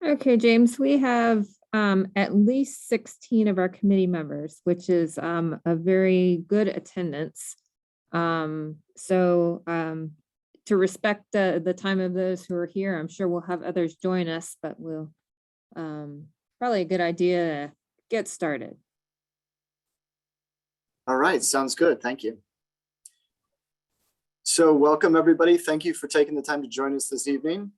Okay, James, we have at least 16 of our committee members, which is a very good attendance. To respect the time of those who are here, I'm sure we'll have others join us, but we'll probably a good idea to get started. All right, sounds good. Thank you. So welcome, everybody. Thank you for taking the time to join us this evening.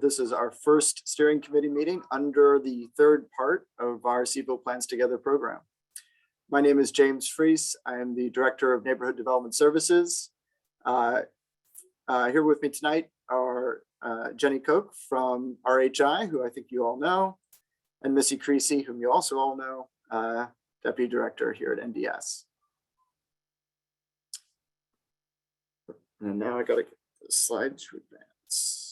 This is our first steering committee meeting under the third part of our Cville Plans Together program. My name is James Fries. I am the Director of Neighborhood Development Services. Here with me tonight are Jenny Koch from RHI, who I think you all know, and Missy Creasy, whom you also all know, Deputy Director here at NDS. And now I got to get the slide to advance.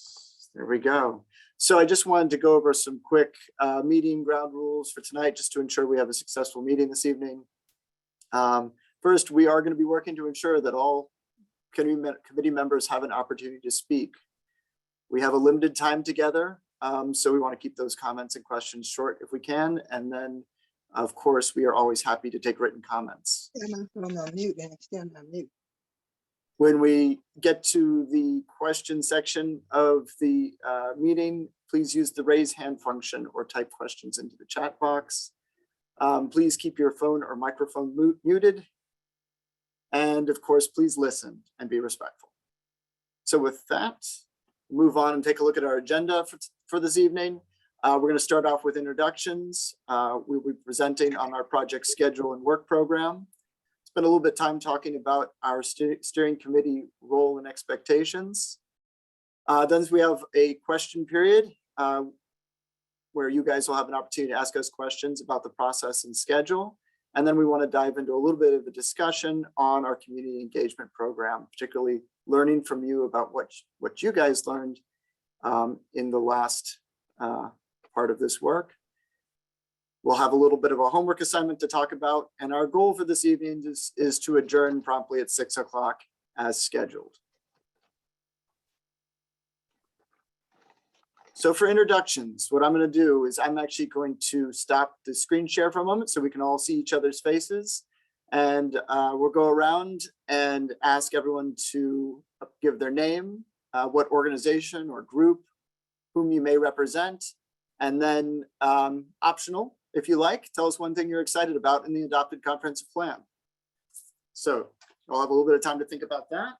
There we go. So I just wanted to go over some quick meeting ground rules for tonight, just to ensure we have a successful meeting this evening. First, we are going to be working to ensure that all committee members have an opportunity to speak. We have a limited time together, so we want to keep those comments and questions short if we can. And then, of course, we are always happy to take written comments. When we get to the question section of the meeting, please use the raise hand function or type questions into the chat box. Please keep your phone or microphone muted. And of course, please listen and be respectful. So with that, move on and take a look at our agenda for this evening. We're going to start off with introductions. We'll be presenting on our project schedule and work program. Spend a little bit of time talking about our steering committee role and expectations. Then we have a question period where you guys will have an opportunity to ask us questions about the process and schedule. And then we want to dive into a little bit of a discussion on our community engagement program, particularly learning from you about what you guys learned in the last part of this work. We'll have a little bit of a homework assignment to talk about, and our goal for this evening is to adjourn promptly at 6 o'clock as scheduled. So for introductions, what I'm going to do is I'm actually going to stop the screen share for a moment so we can all see each other's faces, and we'll go around and ask everyone to give their name, what organization or group, whom you may represent, and then optional, if you like, tell us one thing you're excited about in the adopted comprehensive plan. So I'll have a little bit of time to think about that.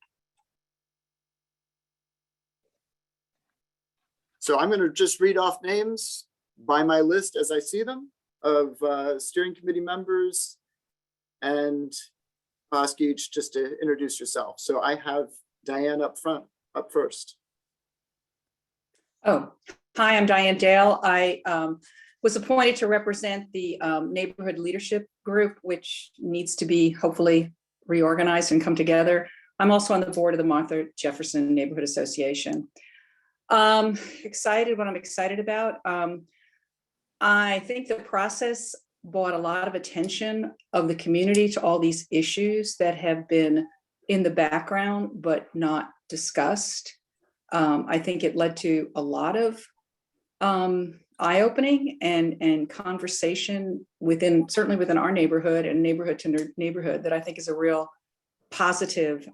So I'm going to just read off names by my list as I see them of steering committee members, and ask each just to introduce yourself. So I have Diane up first. Oh, hi, I'm Diane Dale. I was appointed to represent the neighborhood leadership group, which needs to be hopefully reorganized and come together. I'm also on the board of the Martha Jefferson Neighborhood Association. Excited, what I'm excited about. I think the process brought a lot of attention of the community to all these issues that have been in the background but not discussed. I think it led to a lot of eye-opening and conversation certainly within our neighborhood and neighborhood to neighborhood that I think is a real positive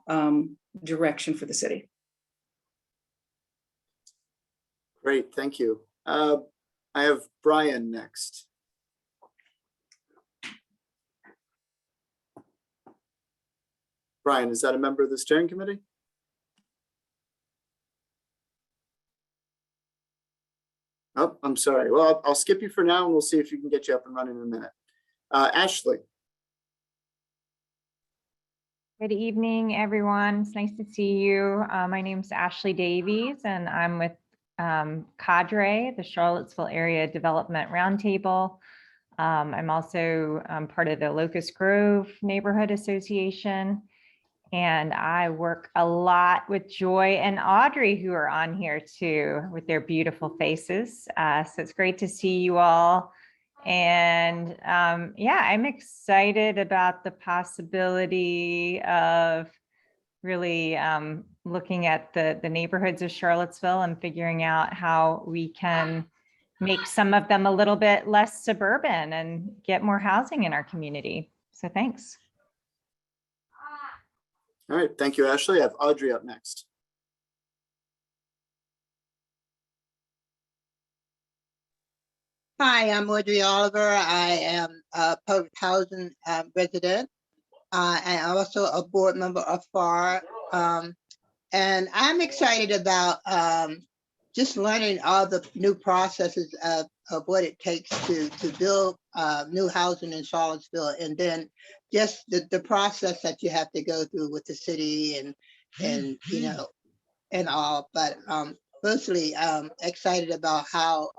direction for the city. Great, thank you. I have Brian next. Brian, is that a member of the steering committee? Oh, I'm sorry. Well, I'll skip you for now and we'll see if you can get you up and running in a minute. Ashley. Good evening, everyone. It's nice to see you. My name is Ashley Davies, and I'm with Cadre, the Charlottesville Area Development Roundtable. I'm also part of the Locust Grove Neighborhood Association, and I work a lot with Joy and Audrey, who are on here too, with their beautiful faces. So it's great to see you all. And yeah, I'm excited about the possibility of really looking at the neighborhoods of Charlottesville and figuring out how we can make some of them a little bit less suburban and get more housing in our community. So thanks. All right, thank you, Ashley. I have Audrey up next. Hi, I'm Audrey Oliver. I am a public housing resident and also a board member of FAR. And I'm excited about just learning all the new processes of what it takes to build new housing in Charlottesville, and then just the process that you have to go through with the city and you know and all. But mostly excited about how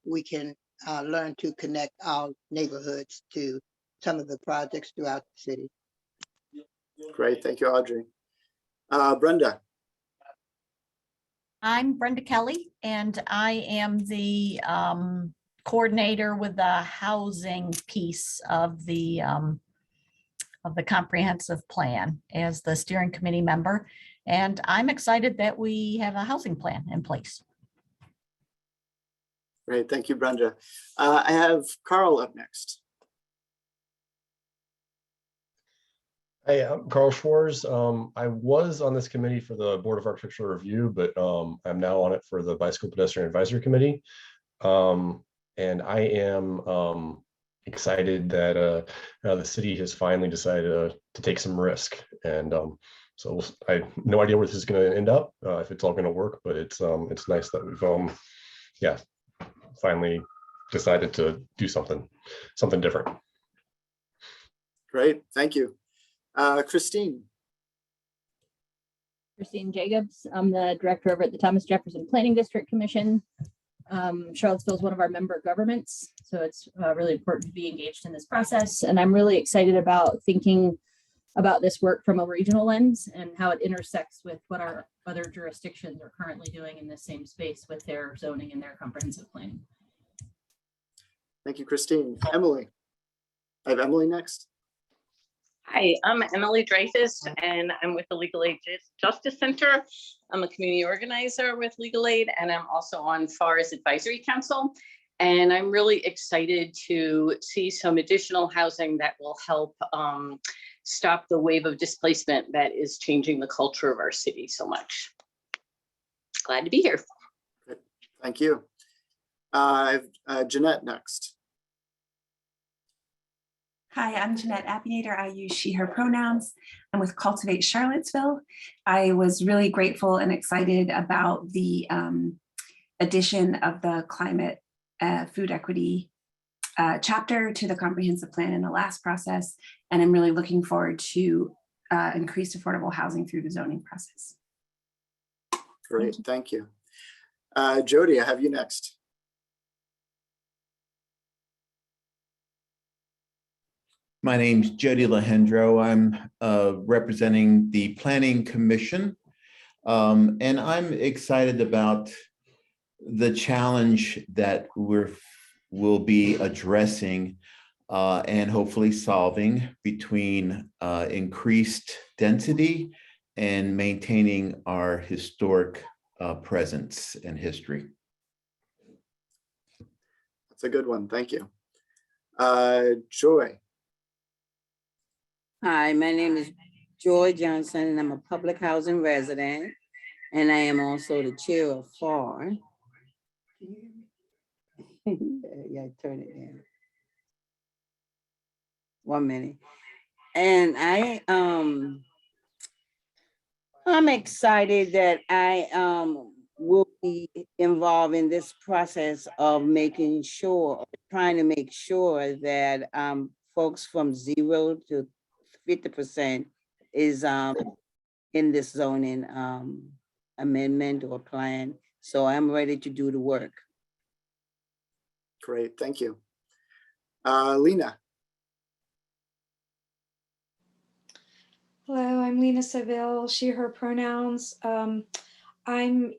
we can learn to connect our neighborhoods to some of the projects throughout the city. Great, thank you, Audrey. Brenda. I'm Brenda Kelly, and I am the coordinator with the housing piece of the comprehensive plan as the steering committee member. And I'm excited that we have a housing plan in place. Great, thank you, Brenda. I have Carl up next. Hey, I'm Carl Schwarz. I was on this committee for the Board of Architectural Review, but I'm now on it for the Bicycle Pedestrian Advisory Committee. And I am excited that the city has finally decided to take some risk. And so I have no idea where this is going to end up, if it's all going to work, but it's nice that we've finally decided to do something different. Great, thank you. Christine. Christine Jacobs. I'm the director over at the Thomas Jefferson Planning District Commission. Charlottesville is one of our member governments, so it's really important to be engaged in this process. And I'm really excited about thinking about this work from a regional lens and how it intersects with what our other jurisdictions are currently doing in the same space with their zoning and their comprehensive planning. Thank you, Christine. Emily. I have Emily next. Hi, I'm Emily Dreyfus, and I'm with the Legal Aid Justice Center. I'm a community organizer with Legal Aid, and I'm also on FAR's Advisory Council. And I'm really excited to see some additional housing that will help stop the wave of displacement that is changing the culture of our city so much. Glad to be here. Good. Thank you. I have Jeanette next. Hi, I'm Jeanette Appinator. I use she, her pronouns. I'm with Cultivate Charlottesville. I was really grateful and excited about the addition of the climate food equity chapter to the comprehensive plan in the last process. And I'm really looking forward to increased affordable housing through the zoning process. Great, thank you. Jody, I have you next. My name's Jody Lahendro. I'm representing the Planning Commission, and I'm excited about the challenge that we'll be addressing and hopefully solving between increased density and maintaining our historic presence and history. That's a good one, thank you. Joy. Hi, my name is Joy Johnson, and I'm a public housing resident, and I am also the chair of FAR. Yeah, turn it down. 1 minute. And I'm excited that I will be involved in this process of making sure, trying to make sure that folks from 0 to 50% is in this zoning amendment or plan. So I'm ready to do the work. Great, thank you. Lena. Hello, I'm Lena Cville, she, her pronouns. I'm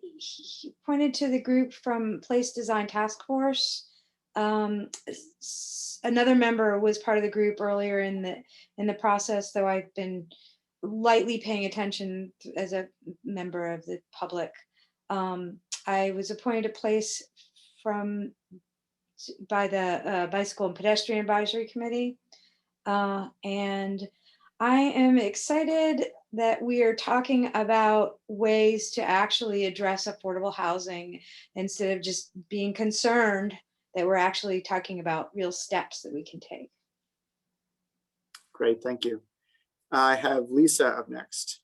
pointed to the group from Place Design Task Force. Another member was part of the group earlier in the process, though I've been lightly paying attention as a member of the public. I was appointed to Place by the Bicycle and Pedestrian Advisory Committee. And I am excited that we are talking about ways to actually address affordable housing instead of just being concerned that we're actually talking about real steps that we can take. Great, thank you. I have Lisa up next.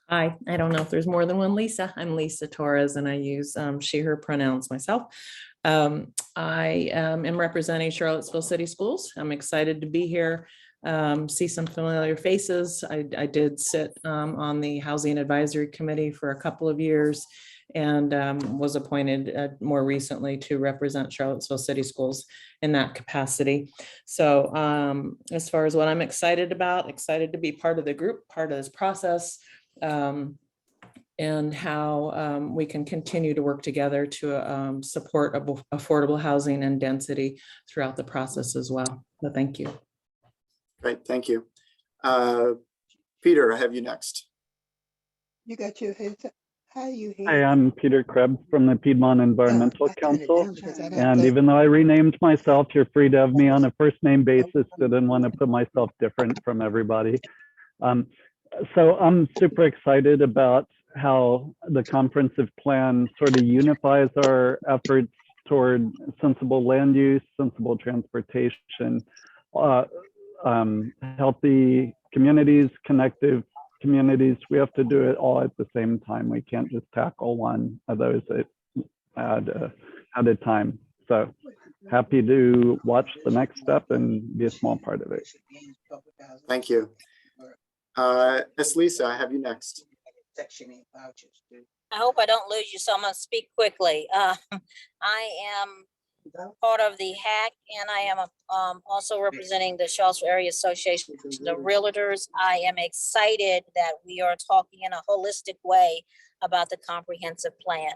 Hi, I don't know if there's more than one Lisa. I'm Lisa Torres and I use she, her pronouns myself. I am representing Charlottesville City Schools. I'm excited to be here, see some familiar faces. I did sit on the Housing Advisory Committee for a couple of years and was appointed more recently to represent Charlottesville City Schools in that capacity. So as far as what I'm excited about, excited to be part of the group, part of this process, and how we can continue to work together to support affordable housing and density throughout the process as well. So thank you. Great, thank you. Peter, I have you next. You got your head. How you here? Hi, I'm Peter Krebs from the Piedmont Environmental Council. And even though I renamed myself, you're free to have me on a first name basis. Didn't want to put myself different from everybody. So I'm super excited about how the comprehensive plan sort of unifies our efforts toward sensible land use, sensible transportation, healthy communities, connective communities. We have to do it all at the same time. We can't just tackle one of those at a time. So happy to watch the next step and be a small part of it. Thank you. Miss Lisa, I have you next. I hope I don't lose you, so I'm going to speak quickly. I am part of the HAC, and I am also representing the Charlottesville Area Association of Realtors. I am excited that we are talking in a holistic way about the comprehensive plan.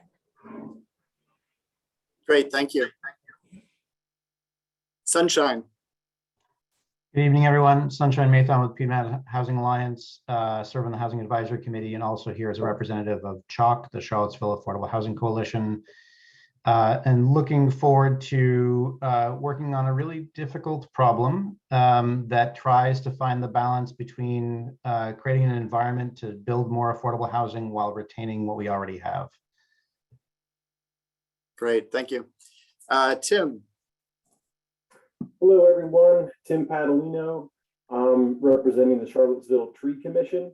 Great, thank you. Sunshine. Good evening, everyone. Sunshine Mathon with Piedmont Housing Alliance, serve on the Housing Advisory Committee, and also here as a representative of CHALK, the Charlottesville Affordable Housing Coalition, and looking forward to working on a really difficult problem that tries to find the balance between creating an environment to build more affordable housing while retaining what we already have. Great, thank you. Tim. Hello, everyone. Tim Padalino, representing the Charlottesville Tree Commission.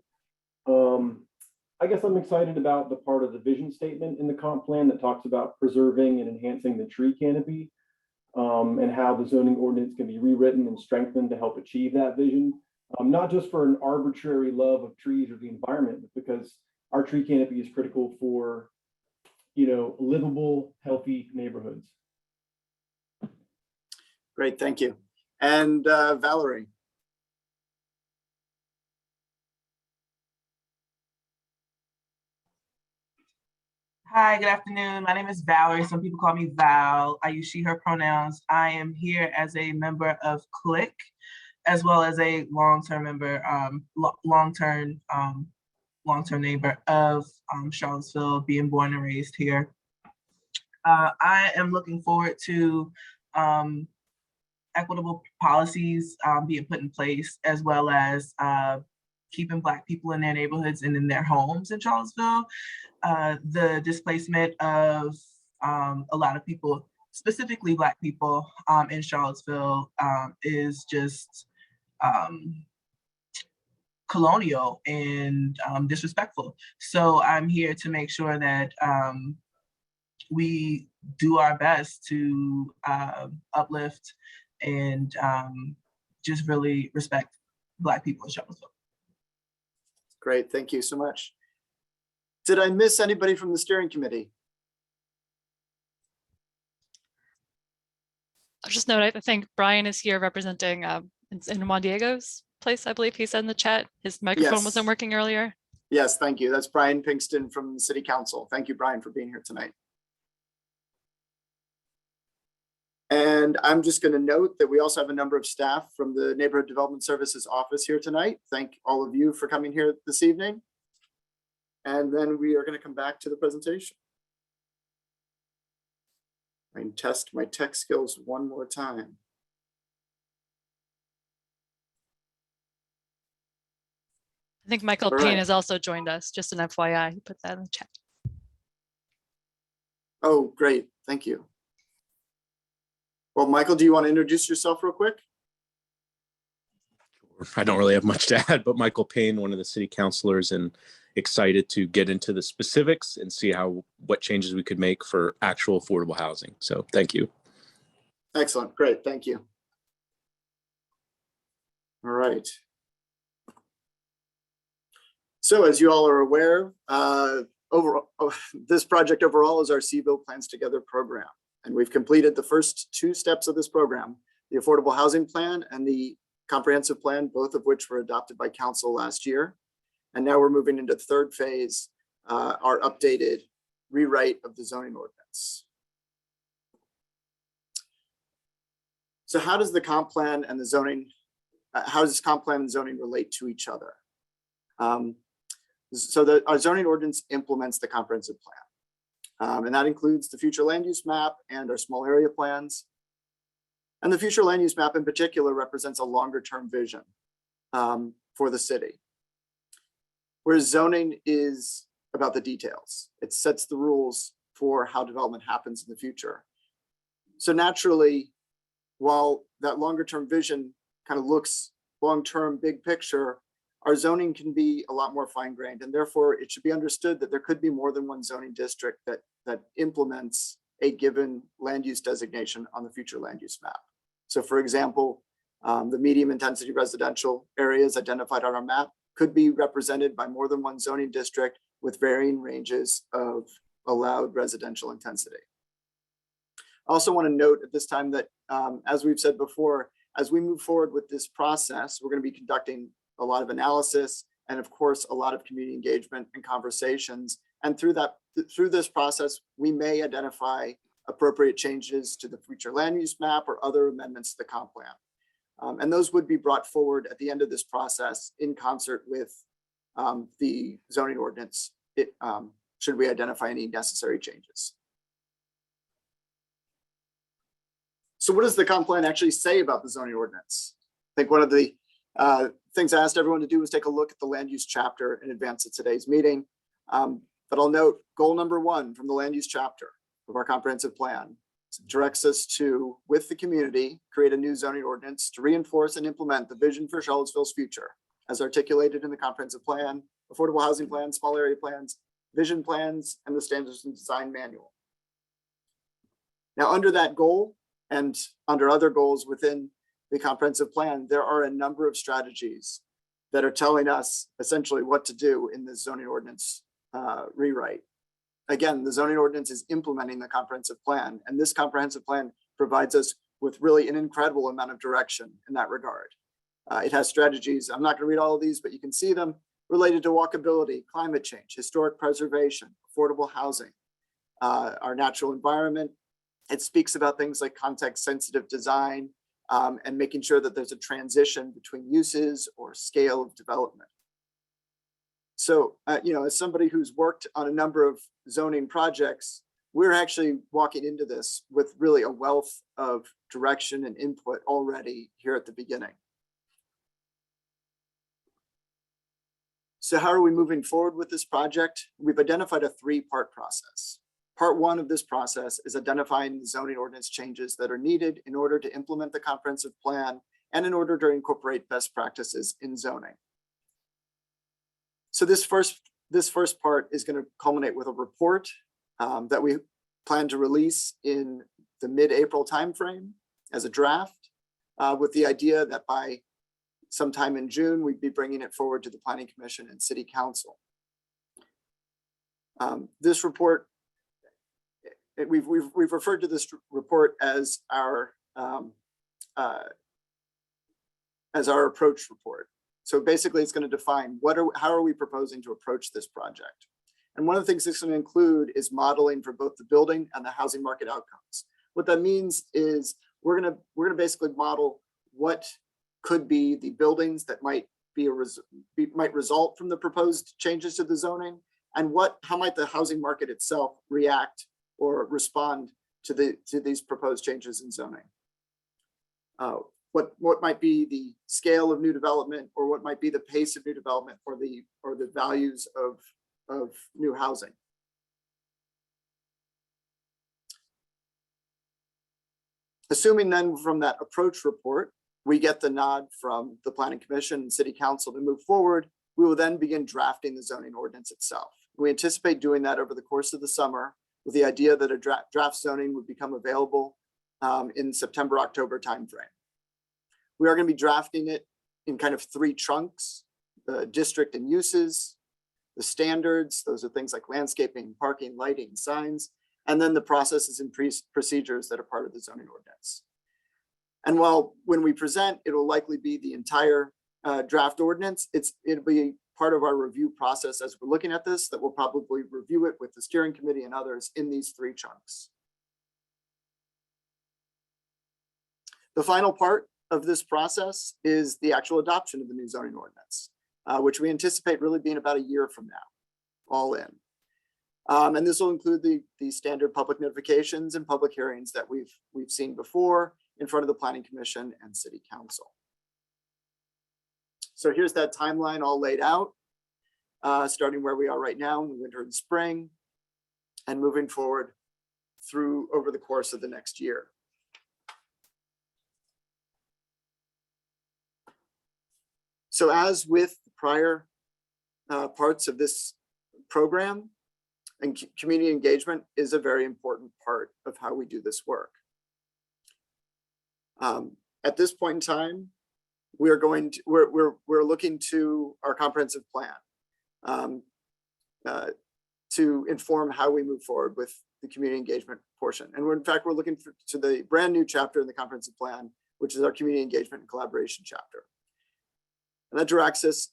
I guess I'm excited about the part of the vision statement in the comp plan that talks about preserving and enhancing the tree canopy, and how the zoning ordinance can be rewritten and strengthened to help achieve that vision. Not just for an arbitrary love of trees or the environment, but because our tree canopy is critical for, livable, healthy neighborhoods. Great, thank you. And Valerie. Hi, good afternoon. My name is Valerie. Some people call me Val. I use she, her pronouns. I am here as a member of CLIC, as well as a long-term member, long-term neighbor of Charlottesville, being born and raised here. I am looking forward to equitable policies being put in place, as well as keeping Black people in their neighborhoods and in their homes in Charlottesville. The displacement of a lot of people, specifically Black people in Charlottesville, is just colonial and disrespectful. So I'm here to make sure that we do our best to uplift and just really respect Black people in Charlottesville. Great, thank you so much. Did I miss anybody from the steering committee? I'll just note, I think Brian is here representing in Juan Diego's place, I believe he said in the chat. His microphone Yes. wasn't working earlier. Yes, thank you. That's Brian Pinkston from the City Council. Thank you, Brian, for being here tonight. And I'm just going to note that we also have a number of staff from the Neighborhood Development Services office here tonight. Thank all of you for coming here this evening. And then we are going to come back to the presentation. I can test my tech skills one more time. I think Michael All Payne right. has also joined us, just an FYI, he put that in the chat. Oh, great. Thank you. Well, Michael, do you want to introduce yourself real quick? I don't really have much to add, but Michael Payne, one of the city councilors, and excited to get into the specifics and see what changes we could make for actual affordable housing. So thank you. Excellent. Great. Thank you. All right. So as you all are aware, this project overall is our Cville Plans Together program. And we've completed the first 2 steps of this program, the Affordable Housing Plan and the Comprehensive Plan, both of which were adopted by council last year. And now we're moving into the 3rd phase, our updated rewrite of the zoning ordinance. So how does the comp plan and the zoning, how does comp plan and zoning relate to each other? So our zoning ordinance implements the comprehensive plan. And that includes the future land use map and our small area plans. And the future land use map in particular represents a longer term vision for the city. Whereas zoning is about the details. It sets the rules for how development happens in the future. So naturally, while that longer term vision kind of looks long term, big picture, our zoning can be a lot more fine grained, and therefore it should be understood that there could be more than one zoning district that implements a given land use designation on the future land use map. So for example, the medium intensity residential areas identified on our map could be represented by more than one zoning district with varying ranges of allowed residential intensity. I also want to note at this time that, as we've said before, as we move forward with this process, we're going to be conducting a lot of analysis and of course, a lot of community engagement and conversations. And through this process, we may identify appropriate changes to the future land use map or other amendments to the comp plan. And those would be brought forward at the end of this process in concert with the zoning ordinance, should we identify any necessary changes. So what does the comp plan actually say about the zoning ordinance? I think one of the things I asked everyone to do was take a look at the land use chapter in advance of today's meeting. But I'll note goal number 1 from the land use chapter of our comprehensive plan directs us to, with the community, create a new zoning ordinance to reinforce and implement the vision for Charlottesville's future, as articulated in the comprehensive plan, affordable housing plan, small area plans, vision plans, and the standards and design manual. Now, under that goal and under other goals within the comprehensive plan, there are a number of strategies that are telling us essentially what to do in this zoning ordinance rewrite. Again, the zoning ordinance is implementing the comprehensive plan, and this comprehensive plan provides us with really an incredible amount of direction in that regard. It has strategies, I'm not going to read all of these, but you can see them, related to walkability, climate change, historic preservation, affordable housing, our natural environment. It speaks about things like context-sensitive design and making sure that there's a transition between uses or scale of development. So, as somebody who's worked on a number of zoning projects, we're actually walking into this with really a wealth of direction and input already here at the beginning. So how are we moving forward with this project? We've identified a 3-part process. Part 1 of this process is identifying the zoning ordinance changes that are needed in order to implement the comprehensive plan and in order to incorporate best practices in zoning. So this first part is going to culminate with a report that we plan to release in the mid-April timeframe as a draft, with the idea that by sometime in June, we'd be bringing it forward to the Planning Commission and City Council. This report, we've referred to this report as our approach report. So basically, it's going to define how are we proposing to approach this project. And one of the things it's going to include is modeling for both the building and the housing market outcomes. What that means is we're going to basically model what could be the buildings that might result from the proposed changes to the zoning, and how might the housing market itself react or respond to these proposed changes in zoning. What might be the scale of new development, or what might be the pace of new development, or the values of new housing. Assuming then from that approach report, we get the nod from the Planning Commission and City Council to move forward, we will then begin drafting the zoning ordinance itself. We anticipate doing that over the course of the summer, with the idea that a draft zoning would become available in September, October timeframe. We are going to be drafting it in kind of 3 chunks: the district and uses, the standards, those are things like landscaping, parking, lighting, signs, and then the processes and procedures that are part of the zoning ordinance. And while when we present, it will likely be the entire draft ordinance, it'll be part of our review process as we're looking at this, that we'll probably review it with the steering committee and others in these 3 chunks. The final part of this process is the actual adoption of the new zoning ordinance, which we anticipate really being about a year from now, all in. And this will include the standard public notifications and public hearings that we've seen before in front of the Planning Commission and City Council. So here's that timeline all laid out, starting where we are right now in the winter and spring, and moving forward through over the course of the next year. So as with prior parts of this program, and community engagement is a very important part of how we do this work. At this point in time, we're looking to our comprehensive plan to inform how we move forward with the community engagement portion. And in fact, we're looking to the brand new chapter in the comprehensive plan, which is our community engagement and collaboration chapter. And that directs us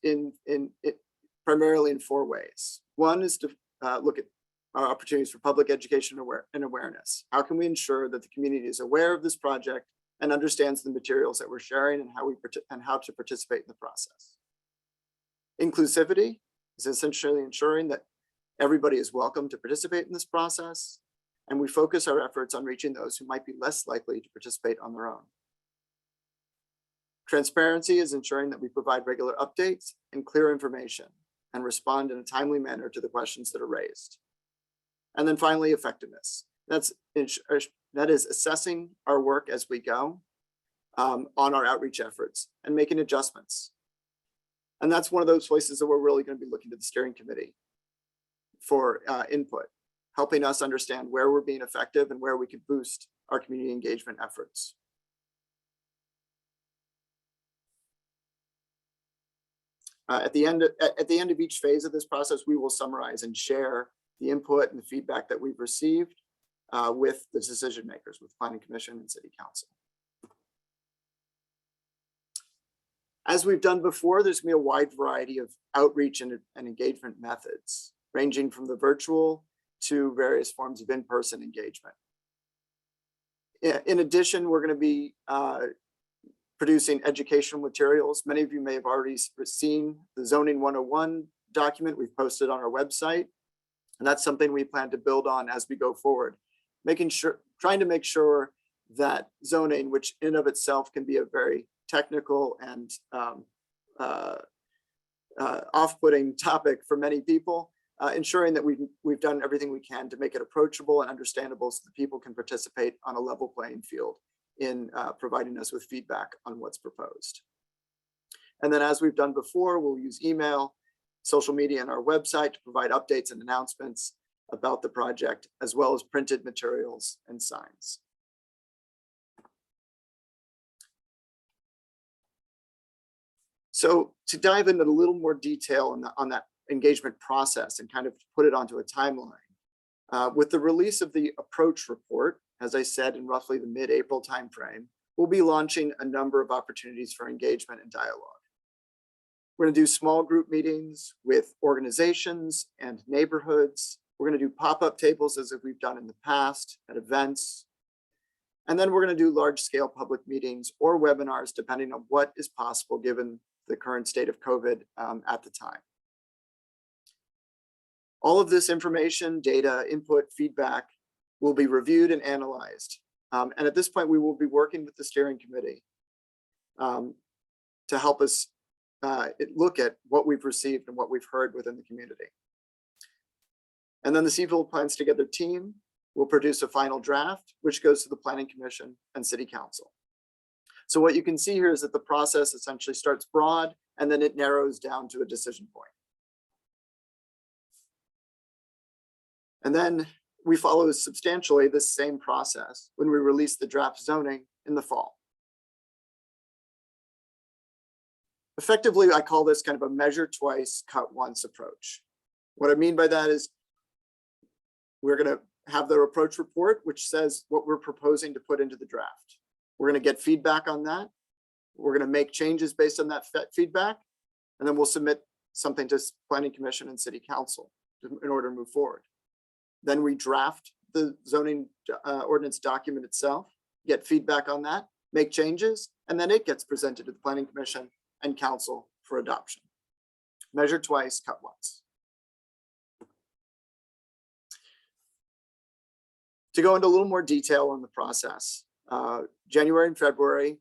primarily in 4 ways. One is to look at our opportunities for public education and awareness. How can we ensure that the community is aware of this project and understands the materials that we're sharing and how to participate in the process? Inclusivity is essentially ensuring that everybody is welcome to participate in this process, and we focus our efforts on reaching those who might be less likely to participate on their own. Transparency is ensuring that we provide regular updates and clear information and respond in a timely manner to the questions that are raised. And then finally, effectiveness. That is assessing our work as we go on our outreach efforts and making adjustments. And that's one of those places that we're really going to be looking to the steering committee for input, helping us understand where we're being effective and where we can boost our community engagement efforts. At the end of each phase of this process, we will summarize and share the input and the feedback that we've received with the decision makers, with Planning Commission and City Council. As we've done before, there's going to be a wide variety of outreach and engagement methods, ranging from the virtual to various forms of in-person engagement. In addition, we're going to be producing educational materials. Many of you may have already seen the Zoning 101 document we've posted on our website. And that's something we plan to build on as we go forward, trying to make sure that zoning, which in of itself can be a very technical and off-putting topic for many people, ensuring that we've done everything we can to make it approachable and understandable so that people can participate on a level playing field in providing us with feedback on what's proposed. And then, as we've done before, we'll use email, social media, and our website to provide updates and announcements about the project, as well as printed materials and signs. So to dive into a little more detail on that engagement process and kind of put it onto a timeline, with the release of the approach report, as I said, in roughly the mid-April timeframe, we'll be launching a number of opportunities for engagement and dialogue. We're going to do small group meetings with organizations and neighborhoods. We're going to do pop-up tables as if we've done in the past at events. And then we're going to do large-scale public meetings or webinars, depending on what is possible given the current state of COVID at the time. All of this information, data, input, feedback will be reviewed and analyzed. And at this point, we will be working with the steering committee to help us look at what we've received and what we've heard within the community. And then the Cville Plans Together team will produce a final draft, which goes to the Planning Commission and City Council. So what you can see here is that the process essentially starts broad and then it narrows down to a decision point. And then we follow substantially this same process when we release the draft zoning in the fall. Effectively, I call this kind of a measure twice, cut once approach. What I mean by that is we're going to have the approach report, which says what we're proposing to put into the draft. We're going to get feedback on that. We're going to make changes based on that feedback, and then we'll submit something to Planning Commission and City Council in order to move forward. Then we draft the zoning ordinance document itself, get feedback on that, make changes, and then it gets presented to the Planning Commission and Council for adoption. Measure twice, cut once. To go into a little more detail on the process, January and February,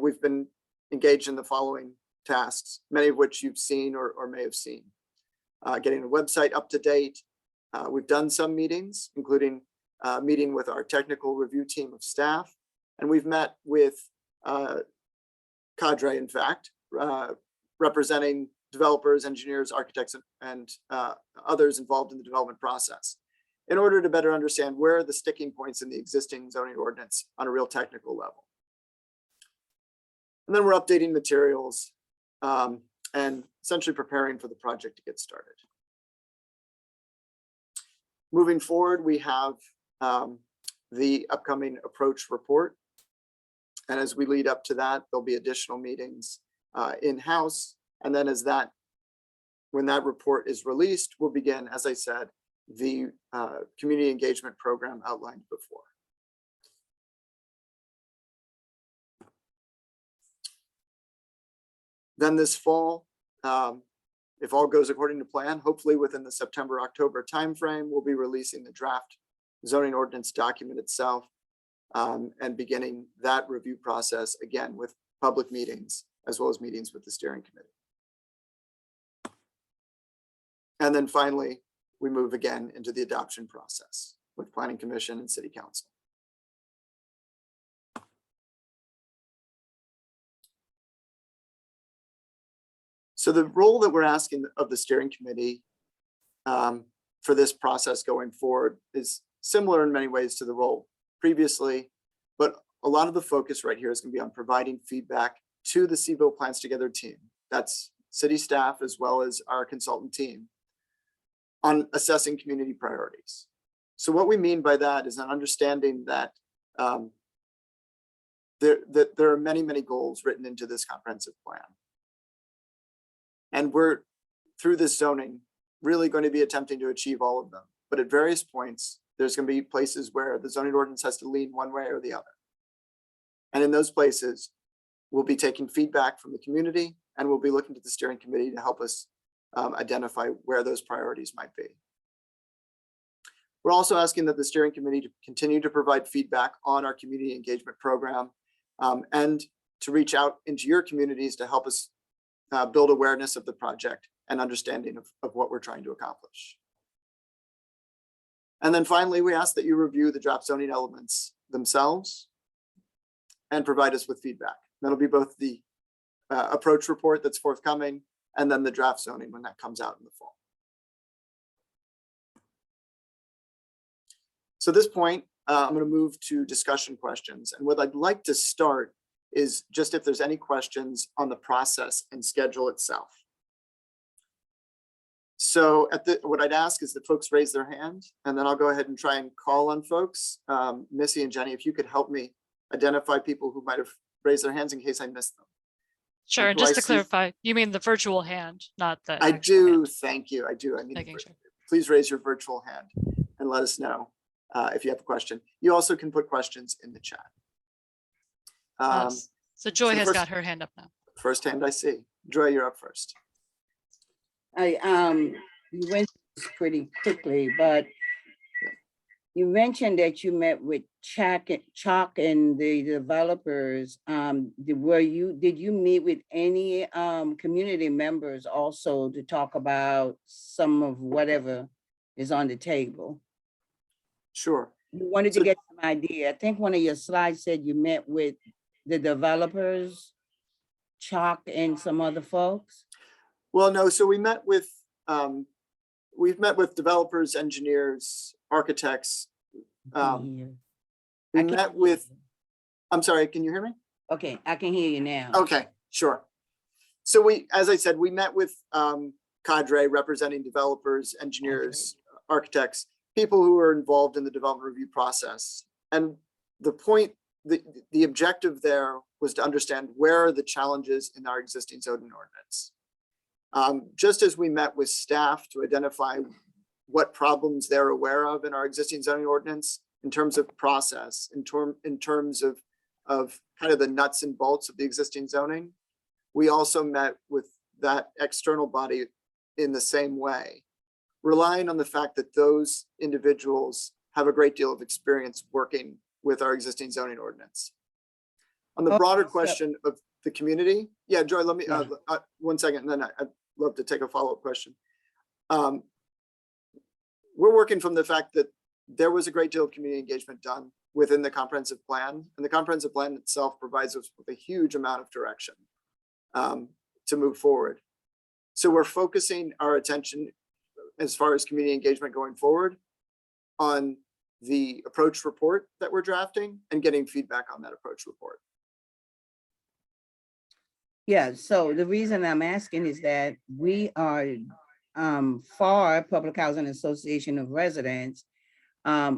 we've been engaged in the following tasks, many of which you've seen or may have seen. Getting the website up to date. We've done some meetings, including a meeting with our technical review team of staff, and we've met with cadre, in fact, representing developers, engineers, architects, and others involved in the development process, in order to better understand where are the sticking points in the existing zoning ordinance on a real technical level. And then we're updating materials and essentially preparing for the project to get started. Moving forward, we have the upcoming approach report. And as we lead up to that, there'll be additional meetings in-house. And then when that report is released, we'll begin, as I said, the community engagement program outlined before. Then this fall, if all goes according to plan, hopefully within the September-October timeframe, we'll be releasing the draft zoning ordinance document itself and beginning that review process again with public meetings as well as meetings with the steering committee. And then finally, we move again into the adoption process with Planning Commission and City Council. So the role that we're asking of the steering committee for this process going forward is similar in many ways to the role previously, but a lot of the focus right here is going to be on providing feedback to the Cville Plans Together team. That's city staff as well as our consultant team on assessing community priorities. So what we mean by that is an understanding that there are many, many goals written into this comprehensive plan. And we're, through this zoning, really going to be attempting to achieve all of them. But at various points, there's going to be places where the zoning ordinance has to lean one way or the other. And in those places, we'll be taking feedback from the community and we'll be looking to the steering committee to help us identify where those priorities might be. We're also asking that the steering committee to continue to provide feedback on our community engagement program and to reach out into your communities to help us build awareness of the project and understanding of what we're trying to accomplish. And then finally, we ask that you review the draft zoning elements themselves and provide us with feedback. That'll be both the approach report that's forthcoming and then the draft zoning when that comes out in the fall. So at this point, I'm going to move to discussion questions. And what I'd like to start is just if there's any questions on the process and schedule itself. So what I'd ask is that folks raise their hand, and then I'll go ahead and try and call on folks. Missy and Jenny, if you could help me identify people who might have raised their hands in case I missed them. Sure, and just to clarify, you mean the virtual hand, not the I actual do, hand. thank you, I do. I mean, Making sure. please raise your virtual hand and let us know if you have a question. You also can put questions in the chat. So Joy so has first, got her hand up now. First hand I see. Joy, you're up first. You went pretty quickly, but You mentioned that you met with Chalk and the developers. Did you meet with any community members also to talk about some of whatever is on the table? Sure. You wanted to get some idea. I think one of your slides said you met with the developers, Chalk and some other folks. Well, no, so we've met with developers, engineers, architects. We met with, I'm sorry, can you hear me? Okay, I can hear you now. Okay, sure. So as I said, we met with cadre representing developers, engineers, architects, people who are involved in the development review process. And the point, the objective there was to understand where are the challenges in our existing zoning ordinance. Just as we met with staff to identify what problems they're aware of in our existing zoning ordinance in terms of process, in terms of kind of the nuts and bolts of the existing zoning, we also met with that external body in the same way, relying on the fact that those individuals have a great deal of experience working with our existing zoning ordinance. On the broader question of the community, yeah, Joy, let me, 1 second, and then I'd love to take a follow-up question. We're working from the fact that there was a great deal of community engagement done within the comprehensive plan, and the comprehensive plan itself provides us with a huge amount of direction to move forward. So we're focusing our attention as far as community engagement going forward on the approach report that we're drafting and getting feedback on that approach report. Yeah, so the reason I'm asking is that we are FAR, Public Housing Association of Residents.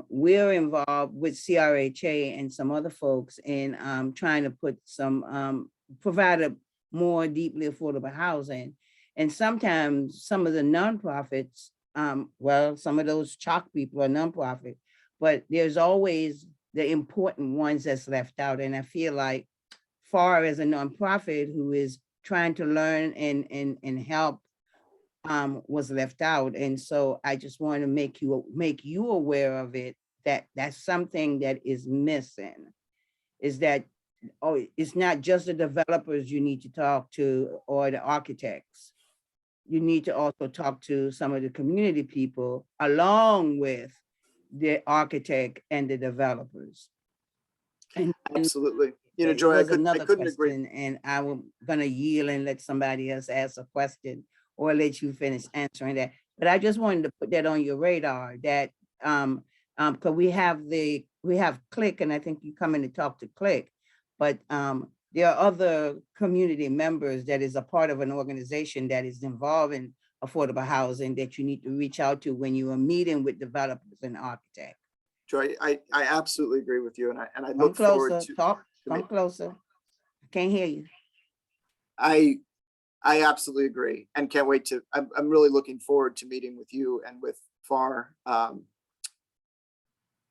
We're involved with CRHA and some other folks in trying to put some, provide a more deeply affordable housing. And sometimes some of the nonprofits, well, some of those Chalk people are nonprofit, but there's always the important ones that's left out. And I feel like FAR as a nonprofit who is trying to learn and help was left out. And so I just want to make you aware of it, that that's something that is missing, is that, oh, it's not just the developers you need to talk to or the architects. You need to also talk to some of the community people along with the architect and the developers. And absolutely. You know, Joy, I couldn't agree. And I'm gonna yield and let somebody else ask a question or let you finish answering that. But I just wanted to put that on your radar, that because we have Click, and I think you come in to talk to Click, but there are other community members that is a part of an organization that is involved in affordable housing that you need to reach out to when you are meeting with developers and architects. Joy, I absolutely agree with you, and I look forward to come closer. I can't hear you. I absolutely agree, and can't wait to. I'm really looking forward to meeting with you and with FAR.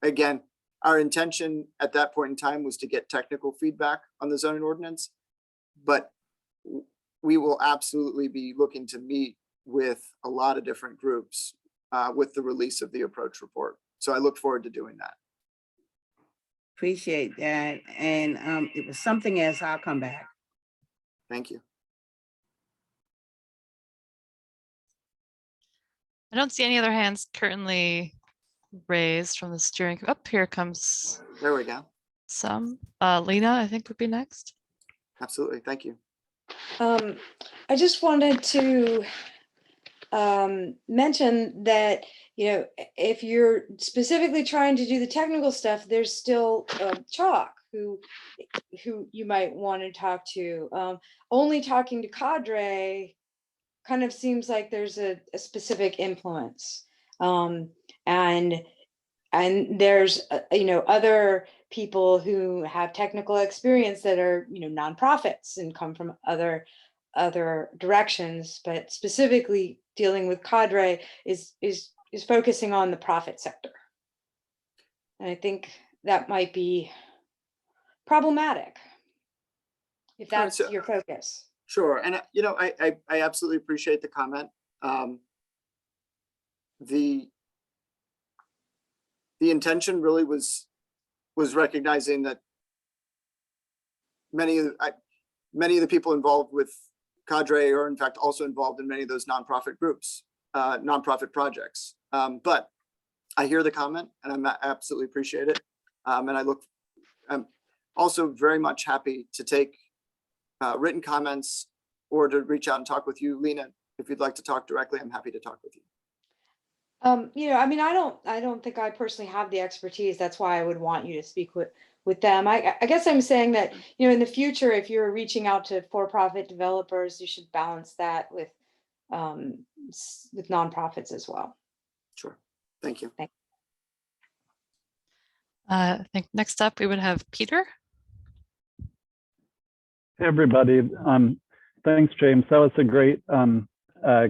Again, our intention at that point in time was to get technical feedback on the zoning ordinance, but we will absolutely be looking to meet with a lot of different groups with the release of the approach report. So I look forward to doing that. Appreciate that. And it was something else, I'll come back. Thank you. I don't see any other hands currently raised from the steering. Up here comes. There we go. Some. Lena, I think would be next. Absolutely. Thank you. I just wanted to mention that, you know, if you're specifically trying to do the technical stuff, there's still Chalk who you might want to talk to. Only talking to cadre kind of seems like there's a specific influence. And there's, you know, other people who have technical experience that are, you know, nonprofits and come from other directions, but specifically dealing with cadre is focusing on the profit sector. And I think that might be problematic if that's your focus. Sure. And, you know, I absolutely appreciate the comment. the intention really was recognizing that many of the people involved with Cadre are in fact also involved in many of those nonprofit groups, nonprofit projects. But I hear the comment and I absolutely appreciate it. And I'm also very much happy to take written comments or to reach out and talk with you, Lena. If you'd like to talk directly, I'm happy to talk with you. You know, I mean, I don't think I personally have the expertise. That's why I would want you to speak with them. I guess I'm saying that, you know, in the future, if you're reaching out to for-profit developers, you should balance that with nonprofits as well. Sure. Thank you. I think next up we would have Peter. Hey, everybody. Thanks, James. That was a great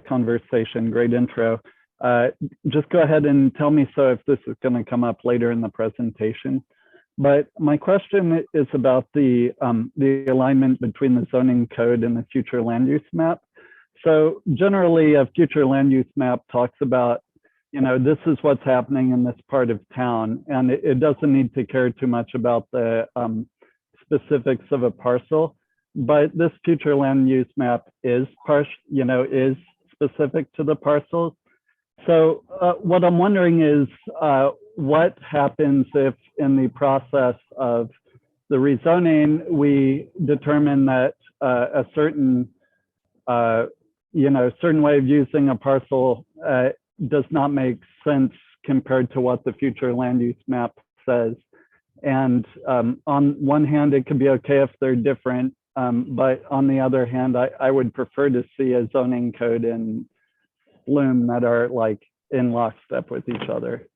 conversation, great intro. Just go ahead and tell me so if this is going to come up later in the presentation. But my question is about the alignment between the zoning code and the future land use map. So generally, a future land use map talks about, you know, this is what's happening in this part of town, and it doesn't need to care too much about the specifics of a parcel. But this future land use map is specific to the parcels. So what I'm wondering is what happens if in the process of the rezoning, we determine that a certain way of using a parcel does not make sense compared to what the future land use map says. And on one hand, it could be okay if they're different, but on the other hand, I would prefer to see a zoning code and Bloom that are like in lockstep with each other.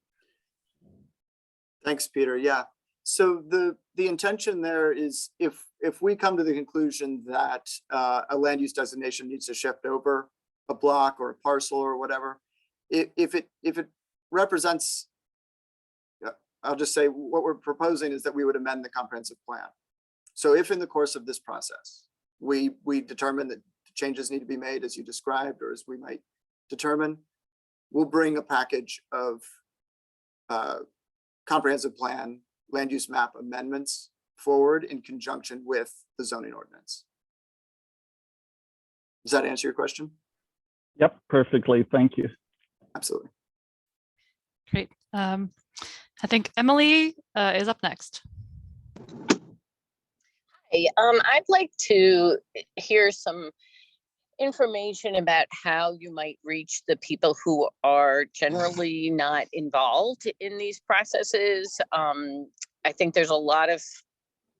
Thanks, Peter. Yeah. So the intention there is if we come to the conclusion that a land use designation needs to shift over a block or a parcel or whatever, if it represents, I'll just say what we're proposing is that we would amend the comprehensive plan. So if in the course of this process, we determine that changes need to be made as you described, or as we might determine, we'll bring a package of comprehensive plan, land use map amendments forward in conjunction with the zoning ordinance. Does that answer your question? Yep, perfectly. Thank you. Absolutely. Great. I think Emily is up next. Hey, I'd like to hear some information about how you might reach the people who are generally not involved in these processes. I think there's a lot of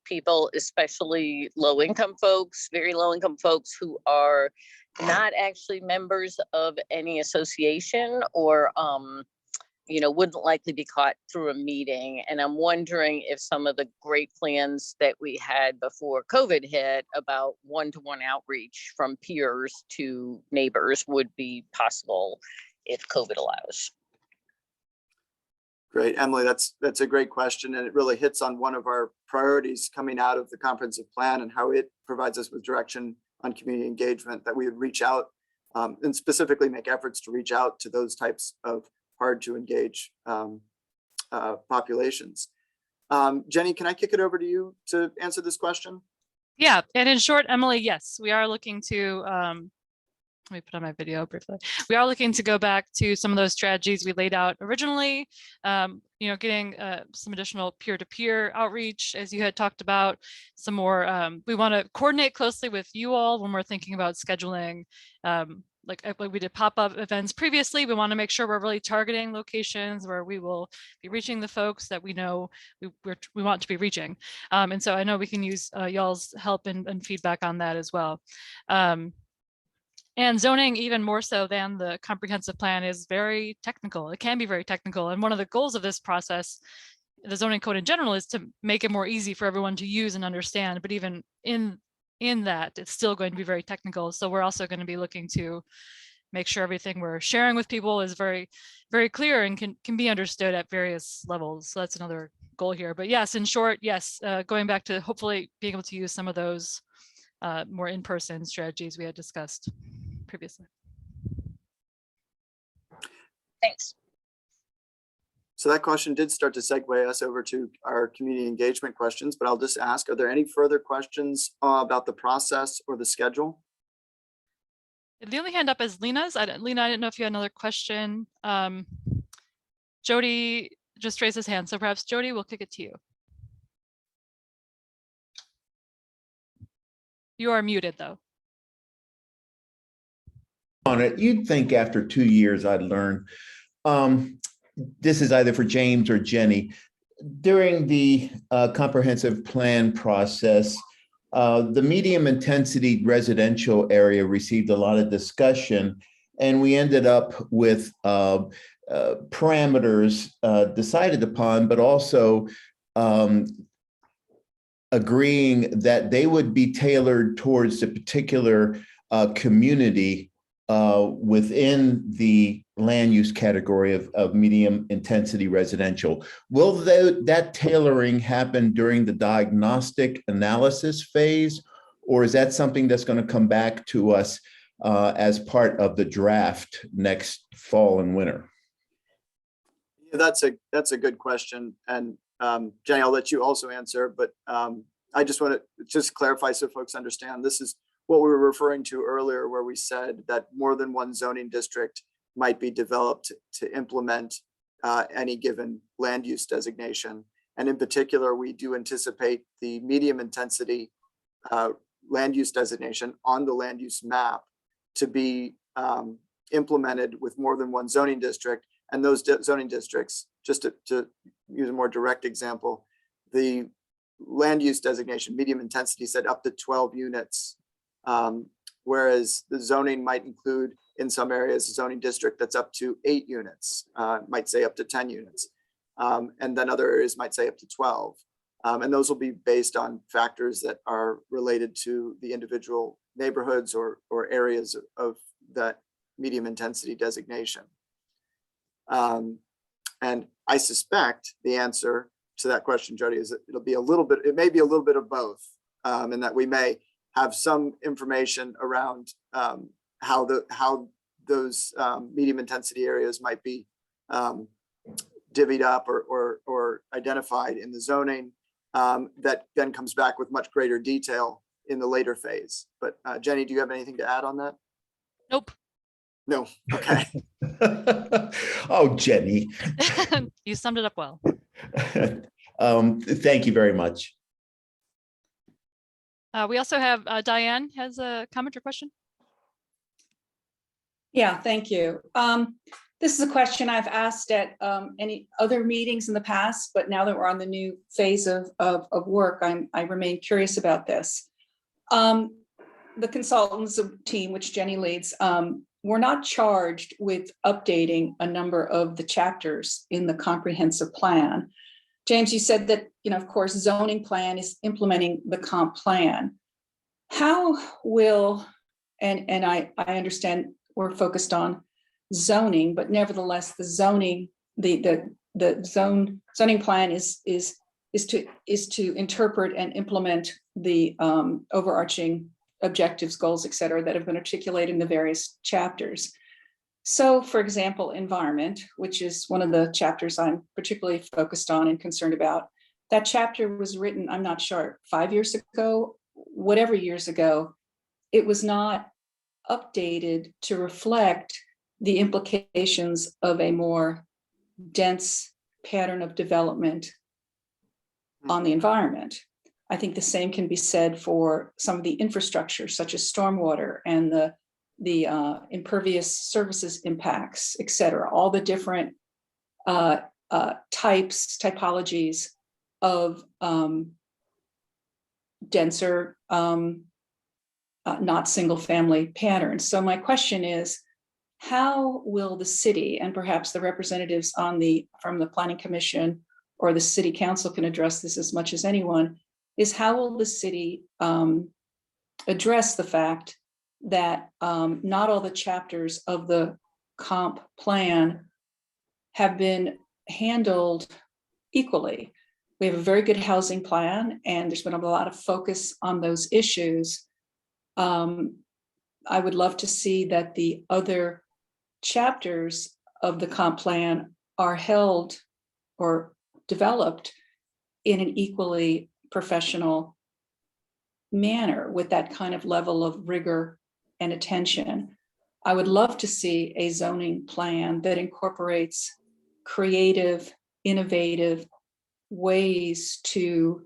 people, especially low-income folks, very low-income folks, who are not actually members of any association or wouldn't likely be caught through a meeting. And I'm wondering if some of the great plans that we had before COVID hit about one-to-one outreach from peers to neighbors would be possible if COVID allows. Great, Emily, that's a great question. And it really hits on one of our priorities coming out of the comprehensive plan and how it provides us with direction on community engagement, that we would reach out and specifically make efforts to reach out to those types of hard to engage populations. Jenny, can I kick it over to you to answer this question? Yeah, and in short, Emily, yes, we are looking to, let me put on my video briefly. We are looking to go back to some of those strategies we laid out originally, getting some additional peer-to-peer outreach, as you had talked about, some more, we want to coordinate closely with you all when we're thinking about scheduling, like we did pop-up events previously. We want to make sure we're really targeting locations where we will be reaching the folks that we know we want to be reaching. And so I know we can use y'all's help and feedback on that as well. And zoning, even more so than the comprehensive plan, is very technical. It can be very technical. And one of the goals of this process, the zoning code in general, is to make it more easy for everyone to use and understand. But even in that, it's still going to be very technical. So we're also going to be looking to make sure everything we're sharing with people is very, very clear and can be understood at various levels. So that's another goal here. But yes, in short, yes, going back to hopefully being able to use some of those more in-person strategies we had discussed previously. Thanks. So that question did start to segue us over to our community engagement questions, but I'll just ask, are there any further questions about the process or the schedule? The only hand up is Lena's. Lena, I didn't know if you had another question. Jody just raised his hand, so perhaps Jody, we'll kick it to you. You are muted though. On it, you'd think after 2 years I'd learn. This is either for James or Jenny. During the comprehensive plan process, the medium intensity residential area received a lot of discussion, and we ended up with parameters decided upon, but also agreeing that they would be tailored towards a particular community within the land use category of medium intensity residential. Will that tailoring happen during the diagnostic analysis phase, or is that something that's going to come back to us as part of the draft next fall and winter? Yeah, that's a good question. And Jenny, I'll let you also answer, but I just want to clarify so folks understand, this is what we were referring to earlier, where we said that more than one zoning district might be developed to implement any given land use designation. And in particular, we do anticipate the medium intensity land use designation on the land use map to be implemented with more than one zoning district. And those zoning districts, just to use a more direct example, the land use designation, medium intensity, said up to 12 units. Whereas the zoning might include in some areas a zoning district that's up to 8 units, might say up to 10 units. And then other areas might say up to 12. And those will be based on factors that are related to the individual neighborhoods or areas of that medium intensity designation. And I suspect the answer to that question, Jody, is that it may be a little bit of both, and that we may have some information around how those medium intensity areas might be divvied up or identified in the zoning, that then comes back with much greater detail in the later phase. But Jenny, do you have anything to add on that? Nope. No. Okay. Oh, Jenny. You summed it up well. Thank you very much. We also have Diane has a comment or question. Yeah, thank you. This is a question I've asked at any other meetings in the past, but now that we're on the new phase of work, I remain curious about this. The consultants team, which Jenny leads, we're not charged with updating a number of the chapters in the comprehensive plan. James, you said that, of course, zoning plan is implementing the comp plan. How will, and I understand we're focused on zoning, but nevertheless, the zoning, zoning plan is to interpret and implement the overarching objectives, goals, et cetera, that have been articulated in the various chapters. So, for example, environment, which is one of the chapters I'm particularly focused on and concerned about, that chapter was written, I'm not sure, 5 years ago, whatever years ago. It was not updated to reflect the implications of a more dense pattern of development on the environment. I think the same can be said for some of the infrastructure, such as stormwater and the impervious surfaces impacts, et cetera, all the different typologies of denser, not single family patterns. So my question is, how will the city, and perhaps the representatives from the Planning Commission or the City Council can address this as much as anyone, is how will the city address the fact that not all the chapters of the comp plan have been handled equally? We have a very good housing plan, and there's been a lot of focus on those issues. I would love to see that the other chapters of the comp plan are held or developed in an equally professional manner with that kind of level of rigor and attention. I would love to see a zoning plan that incorporates creative, innovative ways to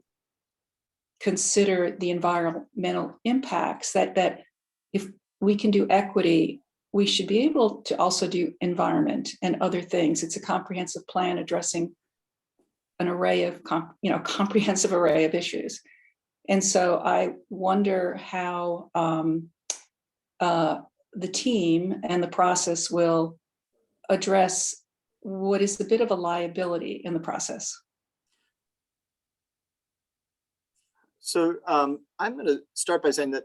consider the environmental impacts, that if we can do equity, we should be able to also do environment and other things. It's a comprehensive plan addressing an array of, comprehensive array of issues. And so I wonder how the team and the process will address what is a bit of a liability in the process. So I'm going to start by saying that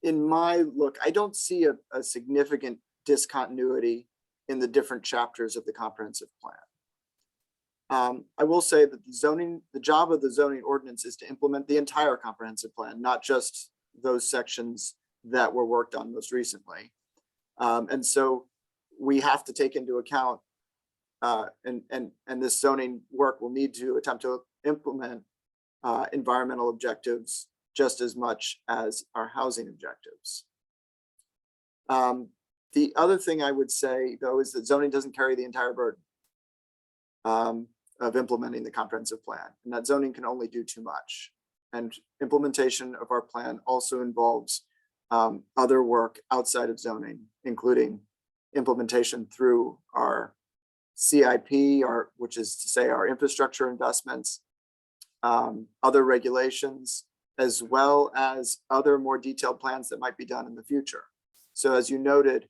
in my look, I don't see a significant discontinuity in the different chapters of the comprehensive plan. I will say that the job of the zoning ordinance is to implement the entire comprehensive plan, not just those sections that were worked on most recently. And so we have to take into account, and this zoning work will need to attempt to implement environmental objectives just as much as our housing objectives. The other thing I would say, though, is that zoning doesn't carry the entire burden of implementing the comprehensive plan, and that zoning can only do too much. And implementation of our plan also involves other work outside of zoning, including implementation through our CIP, which is to say our infrastructure investments, other regulations, as well as other more detailed plans that might be done in the future. So as you noted,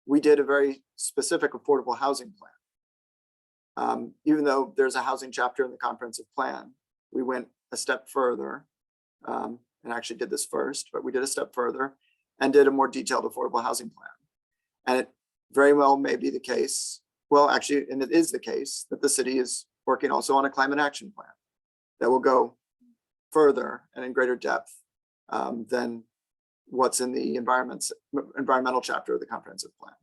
we did a very specific affordable housing plan. Even though there's a housing chapter in the comprehensive plan, we went a step further and actually did this first, but we did a step further and did a more detailed affordable housing plan. And it very well may be the case, well, actually, and it is the case, that the city is working also on a climate action plan that will go further and in greater depth than what's in the environmental chapter of the comprehensive plan.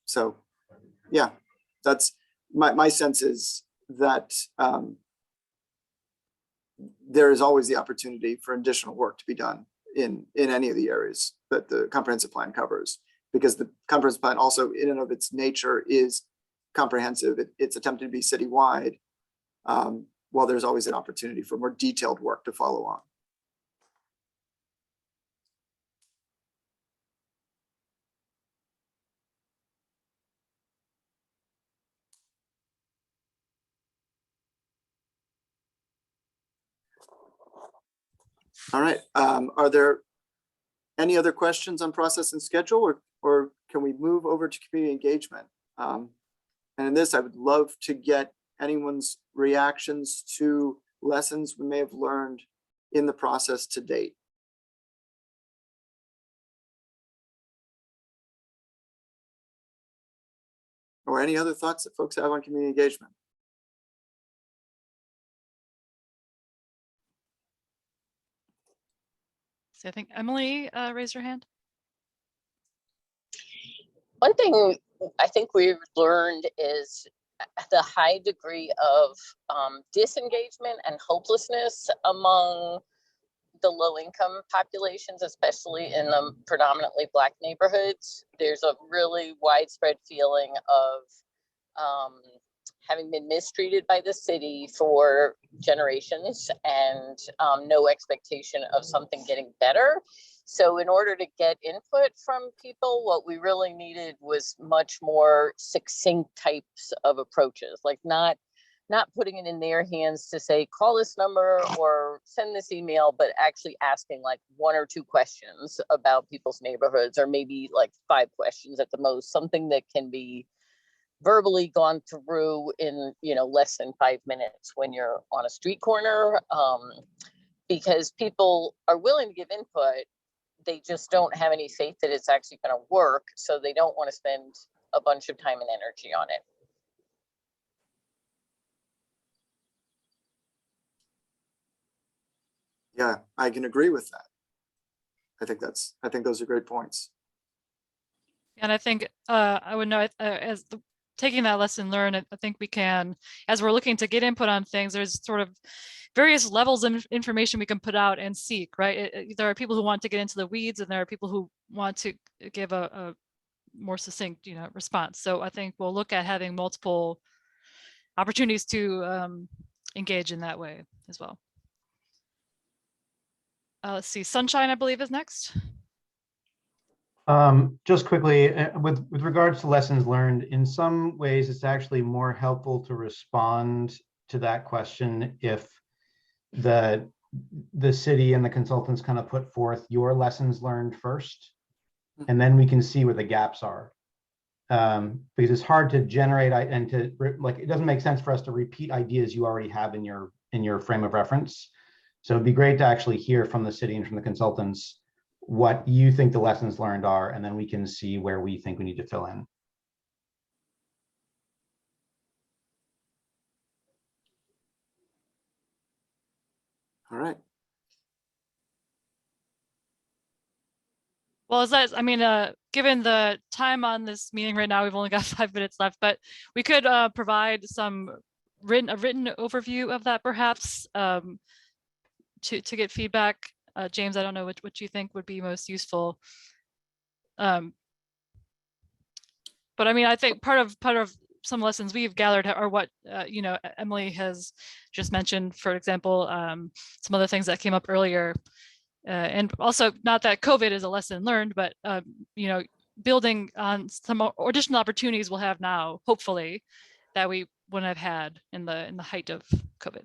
So yeah, that's my sense is that there is always the opportunity for additional work to be done in any of the areas that the comprehensive plan covers, because the comprehensive plan also in and of its nature is comprehensive. It's attempted to be citywide, while there's always an opportunity for more detailed work to follow on. All right, are there any other questions on process and schedule, or can we move over to community engagement? And in this, I would love to get anyone's reactions to lessons we may have learned in the process to date. Or any other thoughts that folks have on community engagement? So I think Emily raised her hand. One thing I think we've learned is the high degree of disengagement and hopelessness among the low-income populations, especially in the predominantly Black neighborhoods. There's a really widespread feeling of having been mistreated by the city for generations and no expectation of something getting better. So in order to get input from people, what we really needed was much more succinct types of approaches, like not putting it in their hands to say, call this number or send this email, but actually asking like 1 or 2 questions about people's neighborhoods, or maybe like 5 questions at the most, something that can be verbally gone through in, less than 5 minutes when you're on a street corner, because people are willing to give input. They just don't have any faith that it's actually going to work. So they don't want to spend a bunch of time and energy on it. Yeah, I can agree with that. I think those are great points. And I think I would know as taking that lesson learned, I think we can, as we're looking to get input on things, there's sort of various levels of information we can put out and seek, right? There are people who want to get into the weeds, and there are people who want to give a more succinct, response. So I think we'll look at having multiple opportunities to engage in that way as well. Let's see, Sunshine, I believe, is next. Just quickly, with regards to lessons learned, in some ways, it's actually more helpful to respond to that question if the city and the consultants kind of put forth your lessons learned first, and then we can see where the gaps are. Because it's hard to generate and to like, it doesn't make sense for us to repeat ideas you already have in your frame of reference. So it'd be great to actually hear from the city and from the consultants what you think the lessons learned are, and then we can see where we think we need to fill in. All right. Well, given the time on this meeting right now, we've only got 5 minutes left, but we could provide a written overview of that perhaps to get feedback. James, I don't know what you think would be most useful. But I think part of some lessons we've gathered are what Emily has just mentioned, for example, some other things that came up earlier. And also, not that COVID is a lesson learned, but building on some additional opportunities we'll have now, hopefully, that we wouldn't have had in the height of COVID.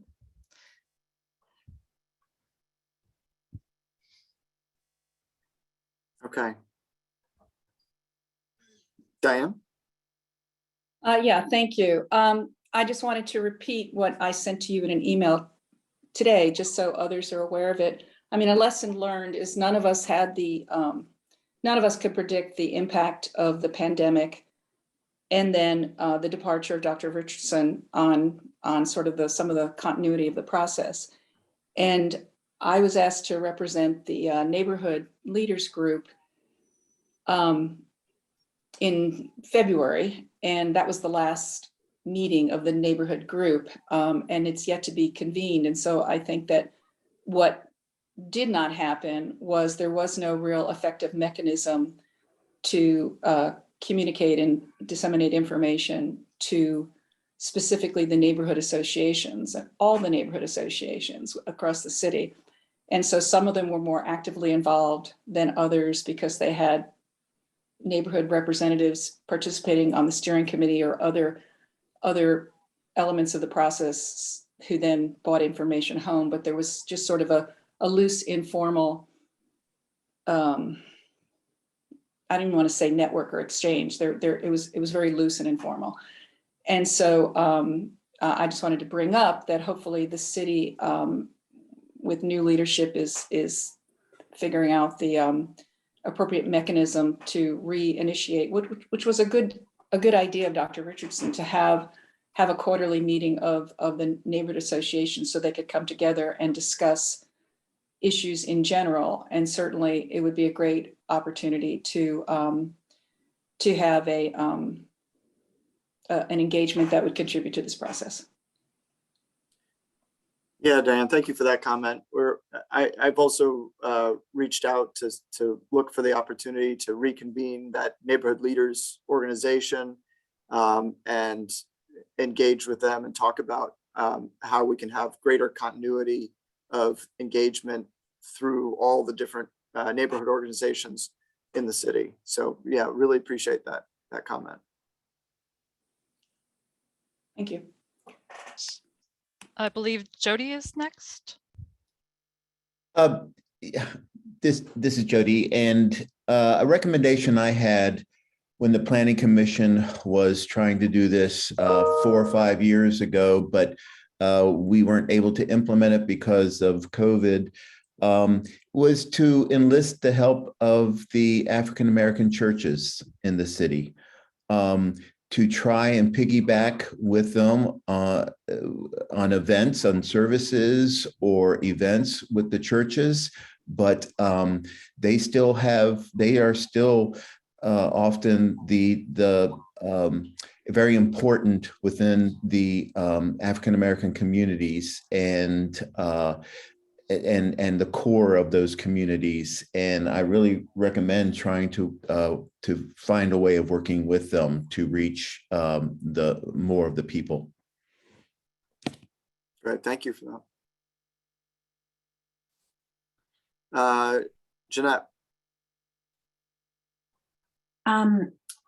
Okay. Diane? Yeah, thank you. I just wanted to repeat what I sent to you in an email today, just so others are aware of it. A lesson learned is none of us could predict the impact of the pandemic, and then the departure of Dr. Richardson on sort of some of the continuity of the process. And I was asked to represent the neighborhood leaders group in February, and that was the last meeting of the neighborhood group, and it's yet to be convened. And so I think that what did not happen was there was no real effective mechanism to communicate and disseminate information to specifically the neighborhood associations, all the neighborhood associations across the city. And so some of them were more actively involved than others because they had neighborhood representatives participating on the steering committee or other elements of the process who then brought information home. But there was just sort of a loose, informal, I don't even want to say network or exchange. It was very loose and informal. And so I just wanted to bring up that hopefully the city with new leadership is figuring out the appropriate mechanism to reinitiate, which was a good idea of Dr. Richardson, to have a quarterly meeting of the neighborhood association so they could come together and discuss issues in general. And certainly it would be a great opportunity to have an engagement that would contribute to this process. Yeah, Diane, thank you for that comment. I've also reached out to look for the opportunity to reconvene that neighborhood leaders organization and engage with them and talk about how we can have greater continuity of engagement through all the different neighborhood organizations in the city. So yeah, really appreciate that comment. Thank you. I believe Jody is next. This is Jody, and a recommendation I had when the Planning Commission was trying to do this 4 or 5 years ago, but we weren't able to implement it because of COVID, was to enlist the help of the African American churches in the city, to try and piggyback with them on events, on services or events with the churches. But they are still often very important within the African American communities and the core of those communities. And I really recommend trying to find a way of working with them to reach the more of the people. Great, thank you for that. Jeanette.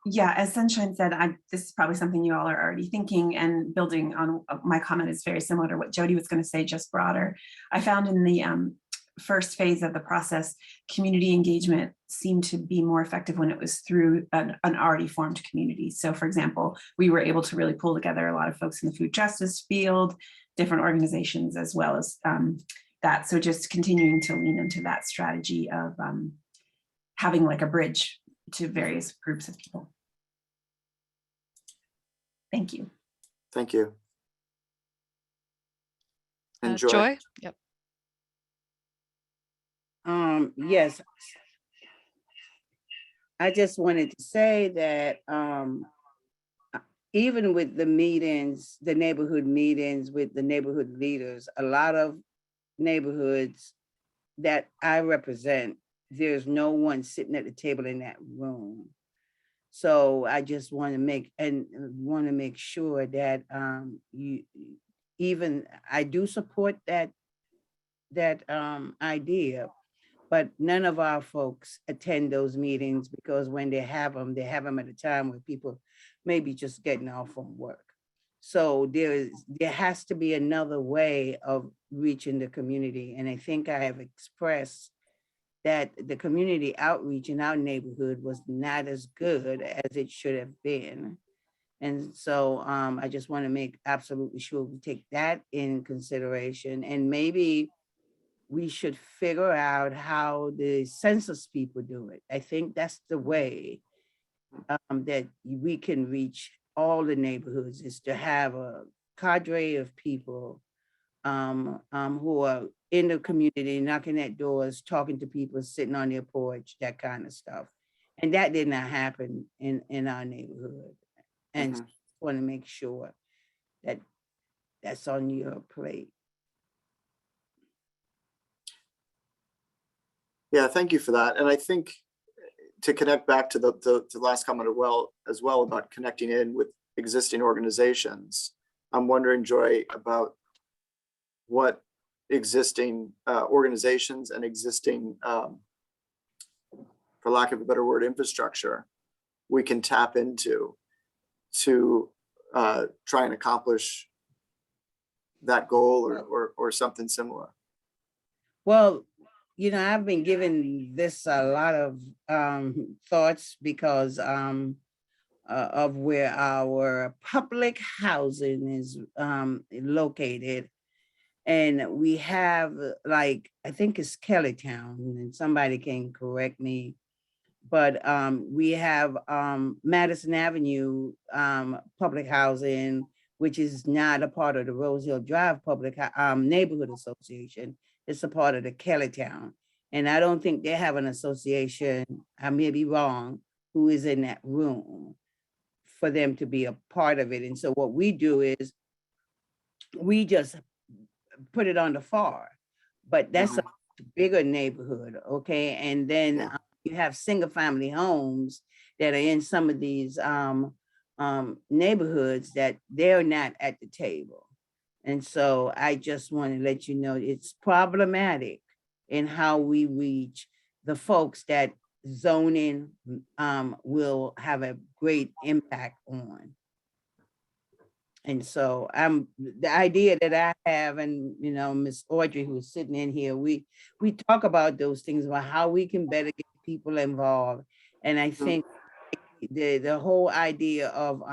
Yeah, as Sunshine said, this is probably something you all are already thinking, and building on my comment is very similar to what Jody was going to say, just broader. I found in the first phase of the process, community engagement seemed to be more effective when it was through an already formed community. So for example, we were able to really pull together a lot of folks in the food justice field, different organizations, as well as that. So just continuing to lean into that strategy of having like a bridge to various groups of people. Thank you. Thank you. And Joy? Yep. Yes. I just wanted to say that even with the meetings, the neighborhood meetings with the neighborhood leaders, a lot of neighborhoods that I represent, there's no one sitting at the table in that room. So I just want to make sure that I do support that idea, but none of our folks attend those meetings because when they have them at a time where people may be just getting off from work. So there has to be another way of reaching the community. And I think I have expressed that the community outreach in our neighborhood was not as good as it should have been. And so I just want to make absolutely sure we take that in consideration. And maybe we should figure out how the census people do it. I think that's the way that we can reach all the neighborhoods, is to have a cadre of people who are in the community, knocking at doors, talking to people, sitting on their porch, that kind of stuff. And that did not happen in our neighborhood. And so I want to make sure that that's on your plate. Yeah, thank you for that. And I think to connect back to the last comment as well about connecting in with existing organizations, I'm wondering, Joy, about what existing organizations and existing, for lack of a better word, infrastructure we can tap into to try and accomplish that goal or something similar. Well, you know, I've been giving this a lot of thoughts because of where our public housing is located. And we have, like, I think it's Kellytown, and somebody can correct me, but we have Madison Avenue public housing, which is not a part of the Rose Hill Drive Public Neighborhood Association. It's a part of the Kellytown. And I don't think they have an association, I may be wrong, who is in that room for them to be a part of it. And so what we do is we just put it on the FAR, but that's a bigger neighborhood, okay? And then you have single family homes that are in some of these neighborhoods that they're not at the table. And so I just want to let you know it's problematic in how we reach the folks that zoning will have a great impact on. And so the idea that I have, and you know, Miss Audrey, who's sitting in here, we talk about those things, about how we can better get people involved. And I think the whole idea of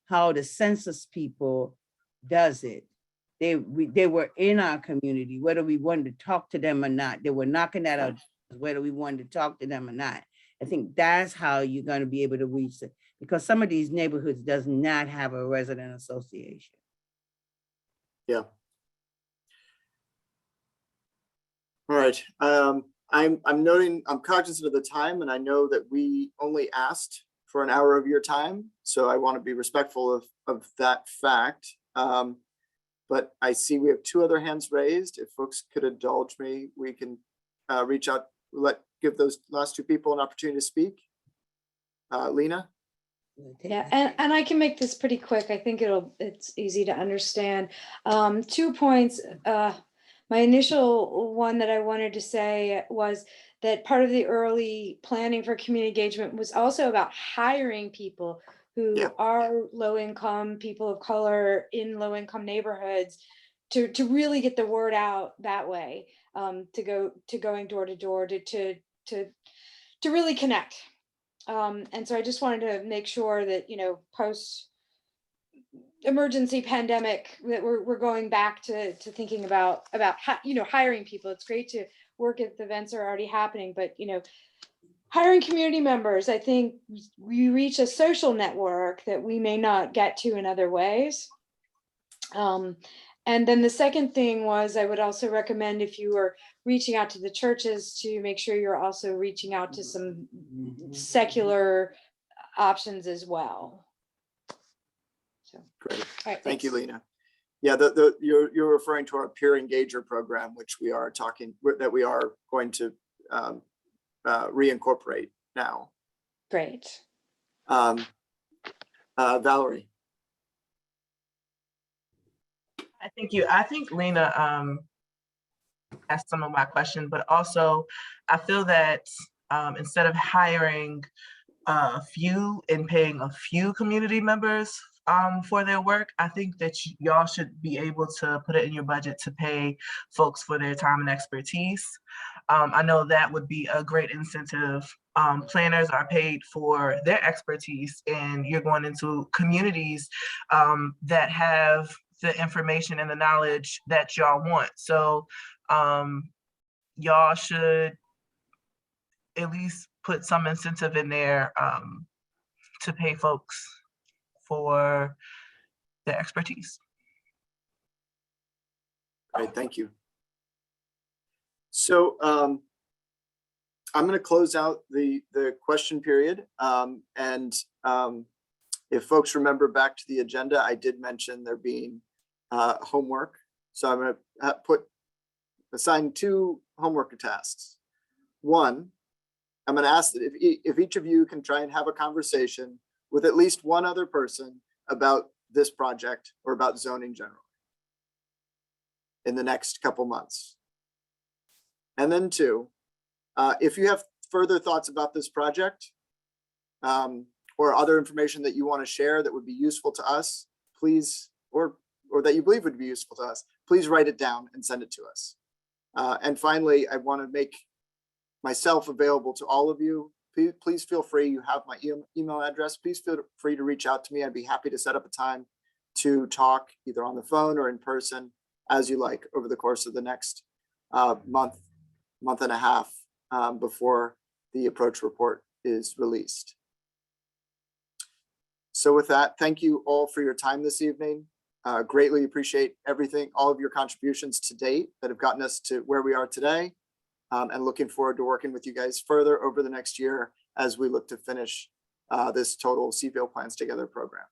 how the census people does it, they were in our community, whether we wanted to talk to them or not. They were knocking at our doors, whether we wanted to talk to them or not. I think that's how you're going to be able to reach it, because some of these neighborhoods does not have a resident association. Yeah. All right. I'm cognizant of the time, and I know that we only asked for an hour of your time, so I want to be respectful of that fact. But I see we have two other hands raised. If folks could indulge me, we can reach out, give those last two people an opportunity to speak. Lena? Yeah, and I can make this pretty quick. I think it's easy to understand. 2 points. My initial one that I wanted to say was that part of the early planning for community engagement was also about hiring people who are low income, people of color in low income neighborhoods to really get the word out that way, going door to door to really connect. And so I just wanted to make sure that, post emergency pandemic, that we're going back to thinking about hiring people. It's great to work if the events are already happening, but hiring community members, I think we reach a social network that we may not get to in other ways. And then the second thing was, I would also recommend, if you are reaching out to the churches, to make sure you're also reaching out to some secular options as well. So great. Right, Thank you, Lena. Yeah, you're referring to our peer engager program, which we are going to reincorporate now. Great. Valerie. I think Lena asked some of my questions, but also I feel that instead of hiring a few and paying a few community members for their work, I think that y'all should be able to put it in your budget to pay folks for their time and expertise. I know that would be a great incentive. Planners are paid for their expertise, and you're going into communities that have the information and the knowledge that y'all want. So y'all should at least put some incentive in there to pay folks for their expertise. Great, thank you. So I'm going to close out the question period. If folks remember back to the agenda, I did mention there being homework. So I'm going to assign two homework tasks. One, I'm going to ask that if each of you can try and have a conversation with at least one other person about this project or about zoning generally in the next couple months. And then two, if you have further thoughts about this project or other information that you want to share that would be useful to us, please, or that you believe would be useful to us, please write it down and send it to us. And finally, I want to make myself available to all of you. Please feel free, you have my email address. Please feel free to reach out to me. I'd be happy to set up a time to talk either on the phone or in person as you like over the course of the next month and a half before the approach report is released. So with that, thank you all for your time this evening. Greatly appreciate everything, all of your contributions to date that have gotten us to where we are today. And looking forward to working with you guys further over the next year as we look to finish this total Cville Plans Together program.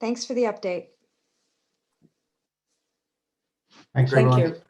Thanks for the update. Thanks, Thank everyone. you.